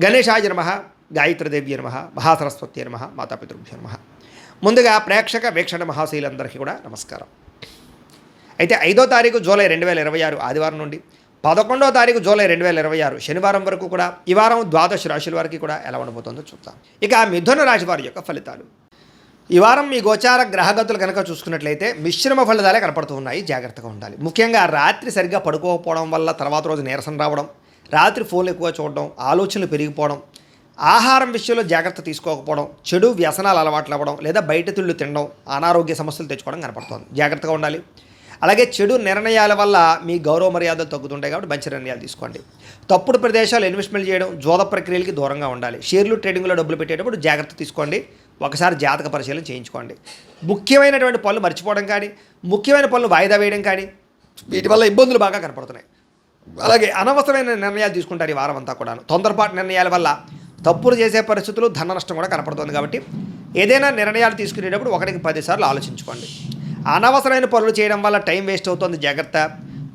గణేశాయ నమః, గాయత్రీదేవ్య నమః, మహాసరస్వతి నమః, మాతాపితృభ్యో నమః. ముందుగా ప్రేక్షక వీక్షణ మహాశీలందరికీ కూడా నమస్కారం. అయితే 5వ తారీఖు జూలై 2026 ఆదివారం నుండి 11వ తారీఖు జూలై 2026 శనివారం వరకు కూడా ఈ వారం ద్వాదశ రాశుల వారికి కూడా ఎలా ఉండబోతుందో చూద్దాం. ఇక మిథున రాశి వారి యొక్క ఫలితాలు. ఈ వారం మీ గోచార గ్రహగతులు కనుక చూసుకున్నట్లయితే మిశ్రమ ఫలితాలే కనపడుతూ ఉన్నాయి. జాగ్రత్తగా ఉండాలి. ముఖ్యంగా రాత్రి సరిగ్గా పడుకోకపోవడం వల్ల తర్వాత రోజు నీరసం రావడం, రాత్రి ఫోన్లు ఎక్కువ చూడడం, ఆలోచనలు పెరిగిపోవడం, ఆహారం విషయంలో జాగ్రత్త తీసుకోకపోవడం, చెడు వ్యసనాలు అలవాట్లు అవ్వడం, లేదా బయట తిళ్ళు తినడం, అనారోగ్య సమస్యలు తెచ్చుకోవడం కనపడుతుంది. జాగ్రత్తగా ఉండాలి. అలాగే చెడు నిర్ణయాల వల్ల మీ గౌరవ మర్యాదలు తగ్గుతుంటాయి కాబట్టి మంచి నిర్ణయాలు తీసుకోండి. తప్పుడు ప్రదేశాలు ఇన్వెస్ట్మెంట్ చేయడం, జోద ప్రక్రియలకి దూరంగా ఉండాలి. షేర్లు ట్రేడింగ్లో డబ్బులు పెట్టేటప్పుడు జాగ్రత్త తీసుకోండి. ఒకసారి జాతక పరిశీలన చేయించుకోండి. ముఖ్యమైనటువంటి పనులు మర్చిపోవడం కానీ, ముఖ్యమైన పనులు వాయిదా వేయడం కానీ, వీటి వల్ల ఇబ్బందులు బాగా కనపడుతున్నాయి. అలాగే అనవసరమైన నిర్ణయాలు తీసుకుంటారు ఈ వారం అంతా కూడా. తొందరపాటు నిర్ణయాల వల్ల తప్పులు చేసే పరిస్థితులు, ధన నష్టం కూడా కనపడుతుంది. కాబట్టి ఏదైనా నిర్ణయాలు తీసుకునేటప్పుడు 1కి 10 సార్లు ఆలోచించుకోండి. అనవసరమైన పనులు చేయడం వల్ల టైం వేస్ట్ అవుతుంది. జాగ్రత్త.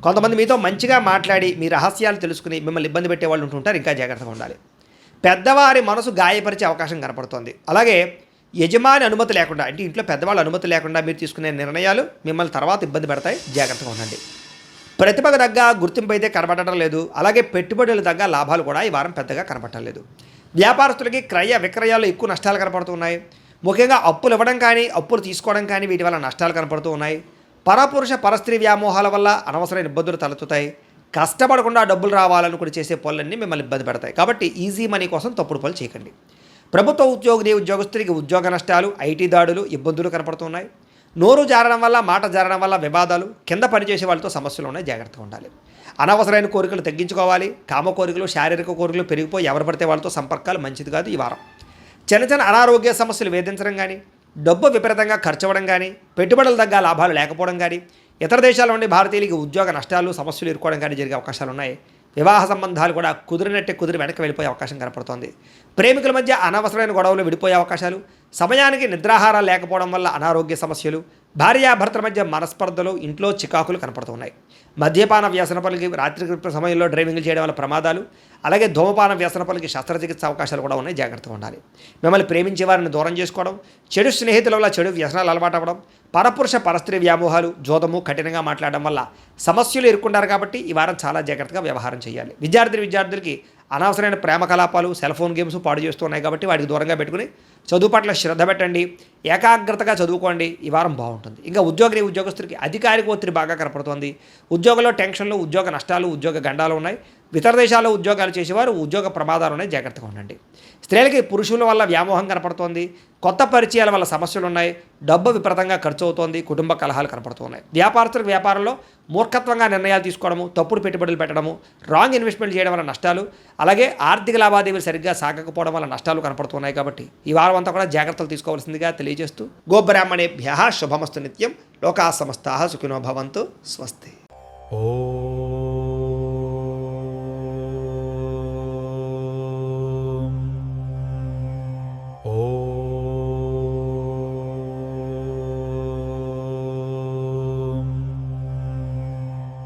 కొంతమంది మీతో మంచిగా మాట్లాడి మీ రహస్యాలు తెలుసుకుని మిమ్మల్ని ఇబ్బంది పెట్టే వాళ్ళు ఉంటుంటారు. ఇంకా జాగ్రత్తగా ఉండాలి. పెద్దవారి మనసు గాయపరిచే అవకాశం కనపడుతోంది. అలాగే యజమాని అనుమతి లేకుండా, అంటే ఇంట్లో పెద్దవాళ్ళ అనుమతి లేకుండా మీరు తీసుకునే నిర్ణయాలు మిమ్మల్ని తర్వాత ఇబ్బంది పెడతాయి. జాగ్రత్తగా ఉండండి. ప్రతిభకు తగ్గ గుర్తింపు అయితే కనపడటం లేదు. అలాగే పెట్టుబడులు తగ్గ లాభాలు కూడా ఈ వారం పెద్దగా కనపడటం లేదు. వ్యాపారస్తులకి క్రయ విక్రయాలు ఎక్కువ నష్టాలు కనపడుతున్నాయి. ముఖ్యంగా అప్పులు ఇవ్వడం కానీ, అప్పులు తీసుకోవడం కానీ వీటి వల్ల నష్టాలు కనపడుతూ ఉన్నాయి. పరపురుష పరస్త్రీ వ్యామోహాల వల్ల అనవసరమైన ఇబ్బందులు తలెత్తుతాయి. కష్టపడకుండా డబ్బులు రావాలనుకుని చేసే పనులన్నీ మిమ్మల్ని ఇబ్బంది పెడతాయి. కాబట్టి ఈజీ మనీ కోసం తప్పుడు పనులు చేయకండి. ప్రభుత్వ ఉద్యోగస్తుడికి ఉద్యోగ నష్టాలు, ఐటీ దాడులు, ఇబ్బందులు కనపడుతున్నాయి. నోరు జారడం వల్ల, మాట జారడం వల్ల వివాదాలు, కింద పనిచేసే వాళ్ళతో సమస్యలు ఉన్నాయి. జాగ్రత్తగా ఉండాలి. అనవసరమైన కోరికలు తగ్గించుకోవాలి. కామ కోరికలు, శారీరక కోరికలు పెరిగిపోయి ఎవరు పడితే వాళ్ళతో సంపర్కాలు మంచిది కాదు ఈ వారం. చిన్న అనారోగ్య సమస్యలు వేధించడం కానీ, డబ్బు విపరీతంగా ఖర్చు అవ్వడం కానీ, పెట్టుబడులు తగ్గ లాభాలు లేకపోవడం కానీ, ఇతర దేశాల నుండి భారతీయులకి ఉద్యోగ నష్టాలు, సమస్యలు ఎదుర్కోవడం కానీ జరిగే అవకాశాలు ఉన్నాయి. వివాహ సంబంధాలు కూడా కుదిరి వెనక్కి వెళ్ళిపోయే అవకాశం కనపడుతోంది. ప్రేమికుల మధ్య అనవసరమైన గొడవలు విడిపోయే అవకాశాలు, సమయానికి నిద్రాహారాలు లేకపోవడం వల్ల అనారోగ్య సమస్యలు, భార్యాభర్తల మధ్య మనస్పర్ధలు, ఇంట్లో చికాకులు కనపడుతున్నాయి. మద్యపాన వ్యసన పనులకి, రాత్రి సమయంలో డ్రైవింగ్ చేయడం వల్ల ప్రమాదాలు, అలాగే ధూమపాన వ్యసన పనులకి శస్త్రచికిత్స అవకాశాలు కూడా ఉన్నాయి. జాగ్రత్తగా ఉండాలి. మిమ్మల్ని ప్రేమించే వారిని దూరం చేసుకోవడం, చెడు స్నేహితుల వల్ల చెడు వ్యసనాలు అలవాటు అవ్వడం, పరపురుష పరస్త్రీ వ్యామోహాలు, జోదము, కఠినంగా మాట్లాడడం వల్ల సమస్యలు ఎదుర్కొంటారు. కాబట్టి ఈ వారం చాలా జాగ్రత్తగా వ్యవహారం చేయాలి. విద్యార్థులకి అనవసరమైన ప్రేమ కలాపాలు, సెల్ ఫోన్ గేమ్స్ పాడు చేస్తున్నాయి. కాబట్టి వాటికి దూరంగా పెట్టుకుని చదువు పట్ల శ్రద్ధ పెట్టండి. ఏకాగ్రతగా చదువుకోండి. ఈ వారం బాగుంటుంది. ఇంకా ఉద్యోగస్తులకి అధికారిక ఒత్తిడి బాగా కనపడుతోంది. ఉద్యోగంలో టెన్షన్లు, ఉద్యోగ నష్టాలు, ఉద్యోగ గండాలు ఉన్నాయి. ఇతర దేశాల్లో ఉద్యోగాలు చేసేవారు ఉద్యోగ ప్రమాదాలు ఉన్నాయి. జాగ్రత్తగా ఉండండి. స్త్రీలకి పురుషుల వల్ల వ్యామోహం కనపడుతోంది. కొత్త పరిచయాల వల్ల సమస్యలు ఉన్నాయి. డబ్బు విపరీతంగా ఖర్చు అవుతోంది. కుటుంబ కలహాలు కనపడుతున్నాయి. వ్యాపారస్తులకు వ్యాపారంలో మూర్ఖత్వంగా నిర్ణయాలు తీసుకోవడము, తప్పుడు పెట్టుబడులు పెట్టడము, రాంగ్ ఇన్వెస్ట్మెంట్ చేయడం వల్ల నష్టాలు, అలాగే ఆర్థిక లావాదేవీలు సరిగ్గా సాగకపోవడం వల్ల నష్టాలు కనపడుతున్నాయి. కాబట్టి ఈ వారం అంతా కూడా జాగ్రత్తలు తీసుకోవాల్సిందిగా తెలియజేస్తూ గోబ్రాహ్మణేభ్యః శుభమస్తు నిత్యం. లోకా సమస్తాః సుఖినో భవంతు. స్వస్తి. ఓం